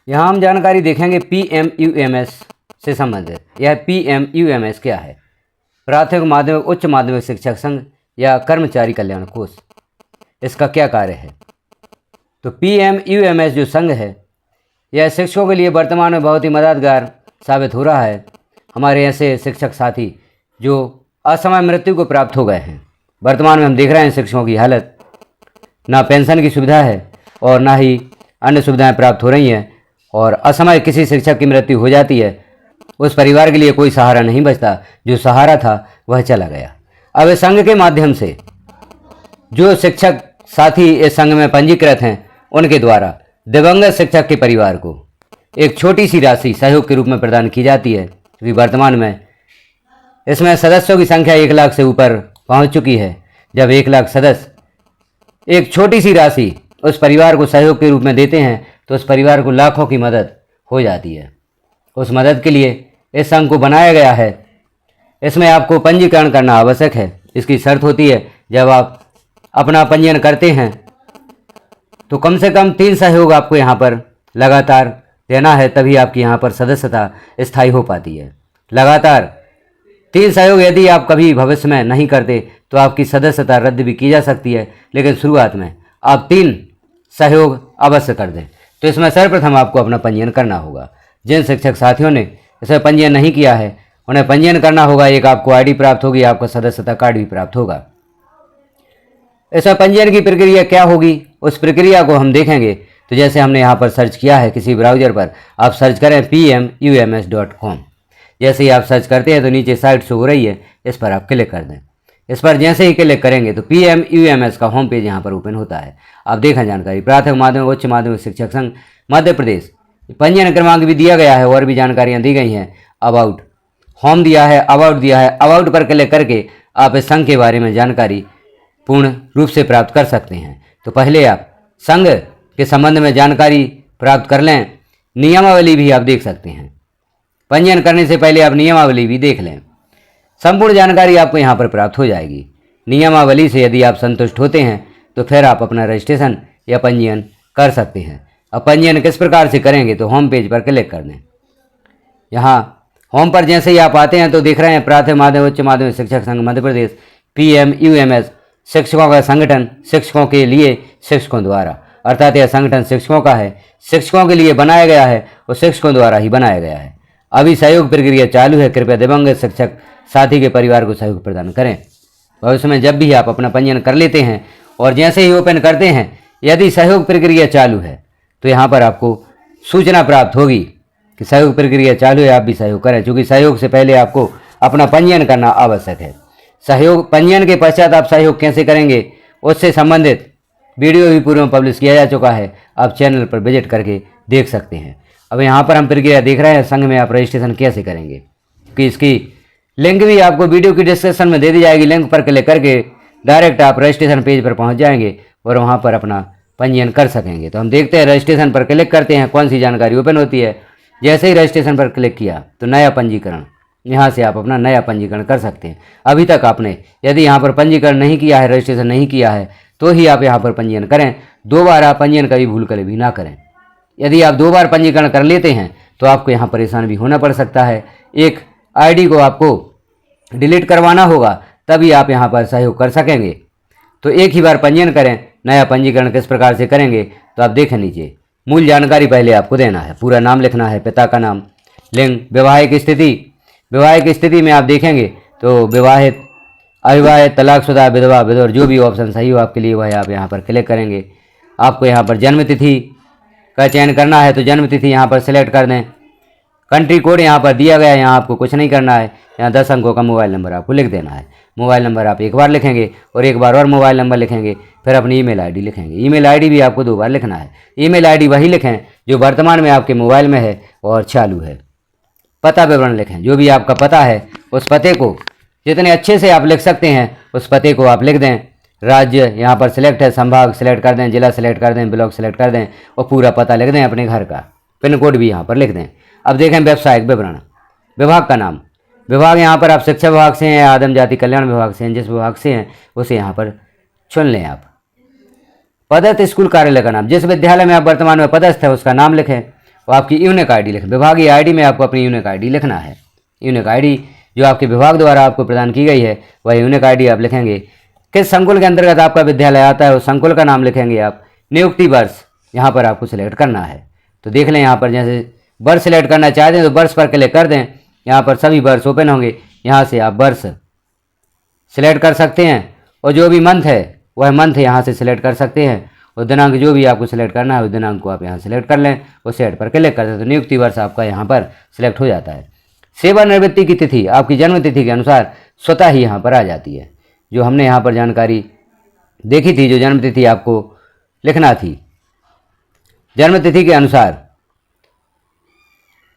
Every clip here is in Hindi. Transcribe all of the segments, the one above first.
यहाँ हम जानकारी देखेंगे PMUMS से संबंधित। यह PMUMS क्या है? प्राथमिक माध्यमिक उच्च माध्यमिक शिक्षक संघ या कर्मचारी कल्याण कोष। इसका क्या कार्य है? तो PMUMS जो संघ है यह शिक्षकों के लिए वर्तमान में बहुत ही मददगार साबित हो रहा है। हमारे ऐसे शिक्षक साथी जो असमय मृत्यु को प्राप्त हो गए हैं, वर्तमान में हम देख रहे हैं शिक्षकों की हालत, ना पेंशन की सुविधा है और ना ही अन्य सुविधाएं प्राप्त हो रही हैं, और असमय किसी शिक्षक की मृत्यु हो जाती है, उस परिवार के लिए कोई सहारा नहीं बचता। जो सहारा था वह चला गया। अब इस संघ के माध्यम से जो शिक्षक साथी इस संघ में पंजीकृत हैं उनके द्वारा दिवंगत शिक्षक के परिवार को एक छोटी सी राशि सहयोग के रूप में प्रदान की जाती है, क्योंकि वर्तमान में इसमें सदस्यों की संख्या 1 लाख से ऊपर पहुंच चुकी है। जब 1 लाख सदस्य एक छोटी सी राशि उस परिवार को सहयोग के रूप में देते हैं तो उस परिवार को लाखों की मदद हो जाती है। उस मदद के लिए इस संघ को बनाया गया है। इसमें आपको पंजीकरण करना आवश्यक है। इसकी शर्त होती है जब आप अपना पंजीकरण करते हैं तो कम से कम 3 सहयोग आपको यहाँ पर लगातार देना है, तभी आपकी यहाँ पर सदस्यता स्थायी हो पाती है। लगातार 3 सहयोग यदि आप कभी भविष्य में नहीं करते तो आपकी सदस्यता रद्द भी की जा सकती है, लेकिन शुरुआत में आप 3 सहयोग अवश्य कर दें। तो इसमें सर्वप्रथम आपको अपना पंजीयन करना होगा। जिन शिक्षक साथियों ने इसमें पंजीयन नहीं किया है उन्हें पंजीयन करना होगा। एक आपको आईडी प्राप्त होगी, आपको सदस्यता कार्ड भी प्राप्त होगा। इसमें पंजीयन की प्रक्रिया क्या होगी उस प्रक्रिया को हम देखेंगे। तो जैसे हमने यहाँ पर सर्च किया है, किसी ब्राउज़र पर आप सर्च करें PMUMS.com। जैसे ही आप सर्च करते हैं तो नीचे साइट शो हो रही है, इस पर आप क्लिक कर दें। इस पर जैसे ही क्लिक करेंगे तो PMUMS का होम पेज यहाँ पर ओपन होता है। आप देखें जानकारी प्राथमिक माध्यमिक उच्च माध्यमिक शिक्षक संघ मध्य प्रदेश, पंजीयन क्रमांक भी दिया गया है और भी जानकारियाँ दी गई हैं। अबाउट होम दिया है, अबाउट दिया है। अबाउट पर क्लिक करके आप इस संघ के बारे में जानकारी पूर्ण रूप से प्राप्त कर सकते हैं। तो पहले आप संघ के संबंध में जानकारी प्राप्त कर लें। नियमावली भी आप देख सकते हैं। पंजीयन करने से पहले आप नियमावली भी देख लें। संपूर्ण जानकारी आपको यहाँ पर प्राप्त हो जाएगी। नियमावली से यदि आप संतुष्ट होते हैं तो फिर आप अपना रजिस्ट्रेशन या पंजीयन कर सकते हैं। अब पंजीयन किस प्रकार से करेंगे तो होम पेज पर क्लिक कर दें। यहाँ होम पर जैसे ही आप आते हैं तो देख रहे हैं प्राथमिक माध्यमिक उच्च माध्यमिक शिक्षक संघ मध्य प्रदेश PMUMS शिक्षकों का संगठन, शिक्षकों के लिए शिक्षकों द्वारा, अर्थात यह संगठन शिक्षकों का है, शिक्षकों के लिए बनाया गया है और शिक्षकों द्वारा ही बनाया गया है। अभी सहयोग प्रक्रिया चालू है। कृपया दिवंगत शिक्षक साथी के परिवार को सहयोग प्रदान करें। भविष्य में जब भी आप अपना पंजीयन कर लेते हैं और जैसे ही ओपन करते हैं, यदि सहयोग प्रक्रिया चालू है तो यहाँ पर आपको सूचना प्राप्त होगी कि सहयोग प्रक्रिया चालू है, आप भी सहयोग करें। क्योंकि सहयोग से पहले आपको अपना पंजीयन करना आवश्यक है। सहयोग पंजीयन के पश्चात आप सहयोग कैसे करेंगे उससे संबंधित वीडियो भी पूर्व में पब्लिश किया जा चुका है। आप चैनल पर विजिट करके देख सकते हैं। अब यहाँ पर हम प्रक्रिया देख रहे हैं संघ में आप रजिस्ट्रेशन कैसे करेंगे, कि इसकी लिंक भी आपको वीडियो की डिस्क्रिप्शन में दे दी जाएगी। लिंक पर क्लिक करके डायरेक्ट आप रजिस्ट्रेशन पेज पर पहुँच जाएंगे और वहाँ पर अपना पंजीयन कर सकेंगे। तो हम देखते हैं, रजिस्ट्रेशन पर क्लिक करते हैं, कौन सी जानकारी ओपन होती है। जैसे ही रजिस्ट्रेशन पर क्लिक किया तो नया पंजीकरण, यहाँ से आप अपना नया पंजीकरण कर सकते हैं। अभी तक आपने यदि यहाँ पर पंजीकरण नहीं किया है, रजिस्ट्रेशन नहीं किया है, तो ही आप यहाँ पर पंजीयन करें। 2 बार आप पंजीयन कभी भूल कर भी ना करें। यदि आप 2 बार पंजीकरण कर लेते हैं तो आपको यहाँ परेशान भी होना पड़ सकता है। एक आईडी को आपको डिलीट करवाना होगा, तभी आप यहाँ पर सहयोग कर सकेंगे। तो एक ही बार पंजीयन करें। नया पंजीकरण किस प्रकार से करेंगे तो आप देखें नीचे मूल जानकारी पहले आपको देना है। पूरा नाम लिखना है, पिता का नाम, लिंग, वैवाहिक स्थिति। वैवाहिक स्थिति में आप देखेंगे तो विवाहित, अविवाहित, तलाकशुदा, विधवा, विधवा, जो भी ऑप्शन सही हो आपके लिए वह आप यहाँ पर क्लिक करेंगे। आपको यहाँ पर जन्म तिथि का चयन करना है तो जन्म तिथि यहाँ पर सिलेक्ट कर दें। कंट्री कोड यहाँ पर दिया गया है, यहाँ आपको कुछ नहीं करना है। यहाँ 10 अंकों का मोबाइल नंबर आपको लिख देना है। मोबाइल नंबर आप एक बार लिखेंगे और एक बार और मोबाइल नंबर लिखेंगे, फिर अपनी ईमेल आईडी लिखेंगे। ईमेल आईडी भी आपको 2 बार लिखना है। ईमेल आईडी वही लिखें जो वर्तमान में आपके मोबाइल में है और चालू है। पता विवरण लिखें, जो भी आपका पता है उस पते को जितने अच्छे से आप लिख सकते हैं उस पते को आप लिख दें। राज्य यहाँ पर सिलेक्ट है, संभाग सिलेक्ट कर दें, जिला सिलेक्ट कर दें, ब्लॉक सिलेक्ट कर दें और पूरा पता लिख दें अपने घर का। पिन कोड भी यहाँ पर लिख दें। अब देखें व्यावसायिक विवरण, विभाग का नाम। विभाग यहाँ पर आप शिक्षा विभाग से हैं, आदिम जाति कल्याण विभाग से हैं, जिस विभाग से हैं उसे यहाँ पर चुन लें आप। पदस्थ स्कूल कार्यालय का नाम, जिस विद्यालय में आप वर्तमान में पदस्थ है उसका नाम लिखें। वो आपकी यूनिक आईडी लिखें। विभागीय आईडी में आपको अपनी यूनिक आईडी लिखना है। यूनिक आईडी जो आपके विभाग द्वारा आपको प्रदान की गई है वह यूनिक आईडी आप लिखेंगे। किस संकुल के अंतर्गत आपका विद्यालय आता है उस संकुल का नाम लिखेंगे आप। नियुक्ति वर्ष यहाँ पर आपको सिलेक्ट करना है। तो देख लें यहाँ पर जैसे वर्ष सिलेक्ट करना चाहते हैं तो वर्ष पर क्लिक कर दें। यहाँ पर सभी वर्ष ओपन होंगे, यहाँ से आप वर्ष सिलेक्ट कर सकते हैं और जो भी मंथ है वह मंथ यहाँ से सिलेक्ट कर सकते हैं और दिनांक जो भी आपको सिलेक्ट करना है उस दिनांक को आप यहाँ सिलेक्ट कर लें और सेट पर क्लिक कर दें तो नियुक्ति वर्ष आपका यहाँ पर सिलेक्ट हो जाता है। सेवानिवृत्ति की तिथि आपकी जन्म तिथि के अनुसार स्वतः ही यहाँ पर आ जाती है। जो हमने यहाँ पर जानकारी देखी थी, जो जन्म तिथि आपको लिखना थी, जन्म तिथि के अनुसार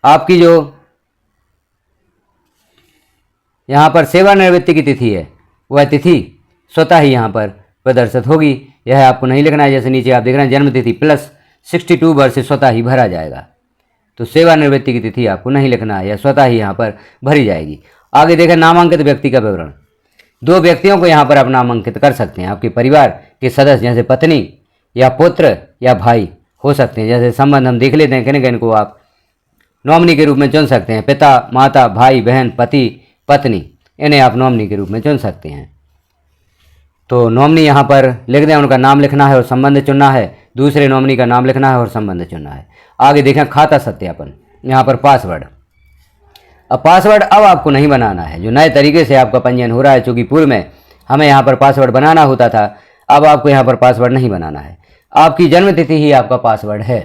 आपकी जो यहाँ पर सेवानिवृत्ति की तिथि है वह तिथि स्वतः ही यहाँ पर प्रदर्शित होगी। यह आपको नहीं लिखना है। जैसे नीचे आप देख रहे हैं जन्म तिथि प्लस 62 वर्ष से स्वतः ही भरा जाएगा। तो सेवानिवृत्ति की तिथि आपको नहीं लिखना है, यह स्वतः ही यहाँ पर भरी जाएगी। आगे देखें नामांकित व्यक्ति का विवरण। 2 व्यक्तियों को यहाँ पर आप नामांकित कर सकते हैं। आपके परिवार के सदस्य जैसे पत्नी या पुत्र या भाई हो सकते हैं। जैसे संबंध हम देख लेते हैं, किन किन को आप नॉमिनी के रूप में चुन सकते हैं। पिता, माता, भाई, बहन, पति, पत्नी, इन्हें आप नॉमिनी के रूप में चुन सकते हैं। तो नॉमिनी यहाँ पर लिख दें, उनका नाम लिखना है और संबंध चुनना है। दूसरे नॉमिनी का नाम लिखना है और संबंध चुनना है। आगे देखें खाता सत्यापन, यहाँ पर पासवर्ड। अब पासवर्ड अब आपको नहीं बनाना है। जो नए तरीके से आपका पंजीयन हो रहा है, चूँकि पूर्व में हमें यहाँ पर पासवर्ड बनाना होता था, अब आपको यहाँ पर पासवर्ड नहीं बनाना है। आपकी जन्म तिथि ही आपका पासवर्ड है।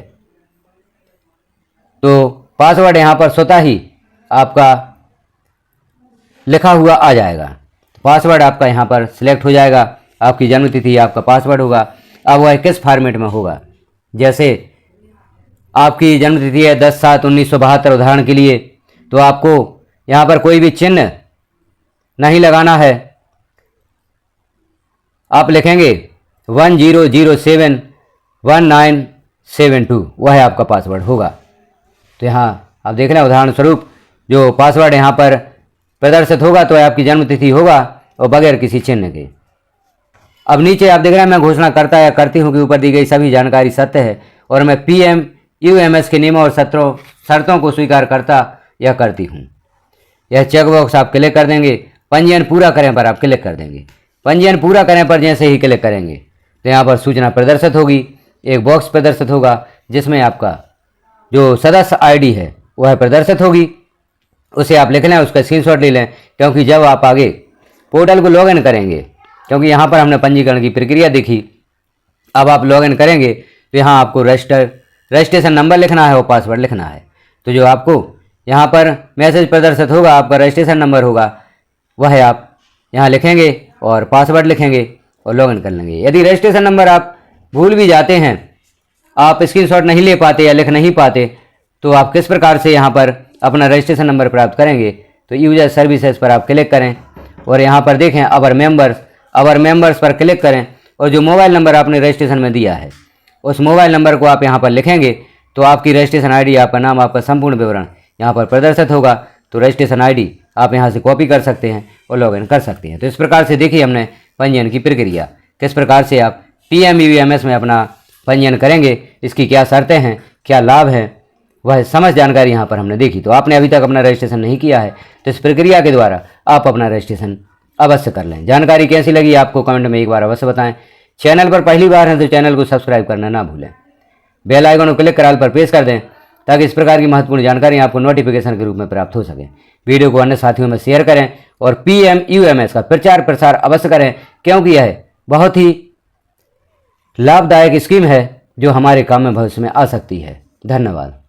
तो पासवर्ड यहाँ पर स्वतः ही आपका लिखा हुआ आ जाएगा। पासवर्ड आपका यहाँ पर सिलेक्ट हो जाएगा। आपकी जन्म तिथि आपका पासवर्ड होगा। अब वह किस फॉर्मेट में होगा, जैसे आपकी जन्म तिथि है 10/7/1972 उदाहरण के लिए, तो आपको यहाँ पर कोई भी चिन्ह नहीं लगाना है। आप लिखेंगे 10071972, वह आपका पासवर्ड होगा। तो यहाँ आप देख रहे हैं उदाहरण स्वरूप जो पासवर्ड यहाँ पर प्रदर्शित होगा तो आपकी जन्म तिथि होगा और बगैर किसी चिन्ह के। अब नीचे आप देख रहे हैं मैं घोषणा करता या करती हूँ कि ऊपर दी गई सभी जानकारी सत्य है और मैं PMUMS के नियमों और शर्तों को स्वीकार करता या करती हूँ। यह चेकबॉक्स आप क्लिक कर देंगे। पंजीयन पूरा करें पर आप क्लिक कर देंगे। पंजीयन पूरा करें पर जैसे ही क्लिक करेंगे तो यहाँ पर सूचना प्रदर्शित होगी। एक बॉक्स प्रदर्शित होगा जिसमें आपका जो सदस्य ID है वह प्रदर्शित होगी। उसे आप लिख लें, उसका स्क्रीनशॉट ले लें, क्योंकि जब आप आगे पोर्टल को लॉगिन करेंगे, क्योंकि यहाँ पर हमने पंजीकरण की प्रक्रिया देखी, अब आप लॉगिन करेंगे तो यहाँ आपको रजिस्ट्रेशन नंबर लिखना है और पासवर्ड लिखना है। तो जो आपको यहाँ पर मैसेज प्रदर्शित होगा, आपका रजिस्ट्रेशन नंबर होगा, वह आप यहाँ लिखेंगे और पासवर्ड लिखेंगे और लॉगिन कर लेंगे। यदि रजिस्ट्रेशन नंबर आप भूल भी जाते हैं, आप स्क्रीनशॉट नहीं ले पाते या लिख नहीं पाते, तो आप किस प्रकार से यहाँ पर अपना रजिस्ट्रेशन नंबर प्राप्त करेंगे, तो यूजर सर्विसेज पर आप क्लिक करें और यहाँ पर देखें अवर मेंबर्स पर क्लिक करें और जो मोबाइल नंबर आपने रजिस्ट्रेशन में दिया है उस मोबाइल नंबर को आप यहाँ पर लिखेंगे तो आपकी रजिस्ट्रेशन ID, आपका नाम, आपका संपूर्ण विवरण यहाँ पर प्रदर्शित होगा। तो रजिस्ट्रेशन ID आप यहाँ से कॉपी कर सकते हैं और लॉगिन कर सकते हैं। तो इस प्रकार से देखिए हमने पंजीयन की प्रक्रिया, किस प्रकार से आप PMUMS में अपना पंजीयन करेंगे, इसकी क्या शर्तें हैं, क्या लाभ हैं, वह समझ जानकारी यहाँ पर हमने देखी। तो आपने अभी तक अपना रजिस्ट्रेशन नहीं किया है तो इस प्रक्रिया के द्वारा आप अपना रजिस्ट्रेशन अवश्य कर लें। जानकारी कैसी लगी आपको कमेंट में एक बार अवश्य बताएं। चैनल पर पहली बार हैं तो चैनल को सब्सक्राइब करना ना भूलें। बेल आइकन को क्लिक कर ऑल पर प्रेस कर दें ताकि इस प्रकार की महत्वपूर्ण जानकारी आपको नोटिफिकेशन के रूप में प्राप्त हो सके। वीडियो को अन्य साथियों में शेयर करें और PMUMS का प्रचार प्रसार अवश्य करें, क्योंकि यह बहुत ही लाभदायक स्कीम है जो हमारे काम में भविष्य में आ सकती है। धन्यवाद।